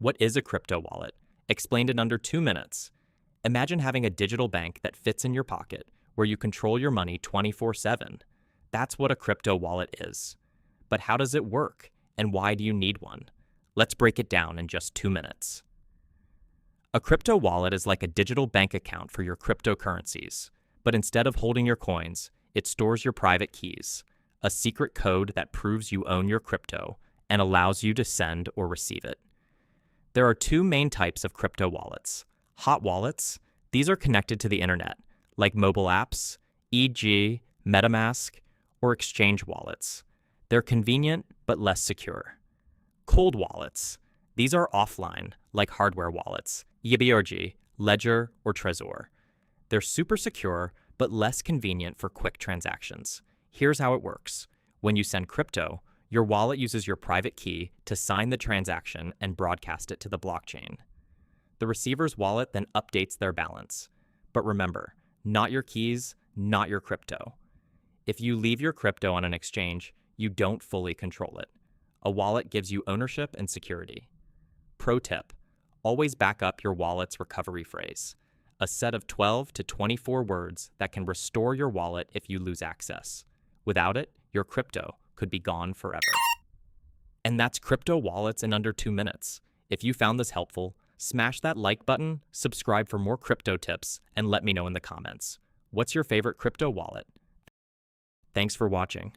What is a crypto wallet? Explained in under 2 minutes. Imagine having a digital bank that fits in your pocket, where you control your money 24/7. That's what a crypto wallet is. But how does it work, and why do you need one? Let's break it down in just 2 minutes. A crypto wallet is like a digital bank account for your cryptocurrencies, but instead of holding your coins, it stores your private keys, a secret code that proves you own your crypto and allows you to send or receive it. There are two main types of crypto wallets. Hot wallets, these are connected to the internet, like mobile apps, e.g., MetaMask, or exchange wallets. They're convenient but less secure. Cold wallets, these are offline, like hardware wallets, EBRG, Ledger, or Trezor. They're super secure but less convenient for quick transactions. Here's how it works. When you send crypto, your wallet uses your private key to sign the transaction and broadcast it to the blockchain. The receiver's wallet then updates their balance. But remember, not your keys, not your crypto. If you leave your crypto on an exchange, you don't fully control it. A wallet gives you ownership and security. Pro tip: always back up your wallet's recovery phrase, a set of 12 to 24 words that can restore your wallet if you lose access. Without it, your crypto could be gone forever. And that's crypto wallets in under 2 minutes. If you found this helpful, smash that like button, subscribe for more crypto tips, and let me know in the comments. What's your favorite crypto wallet? Thanks for watching.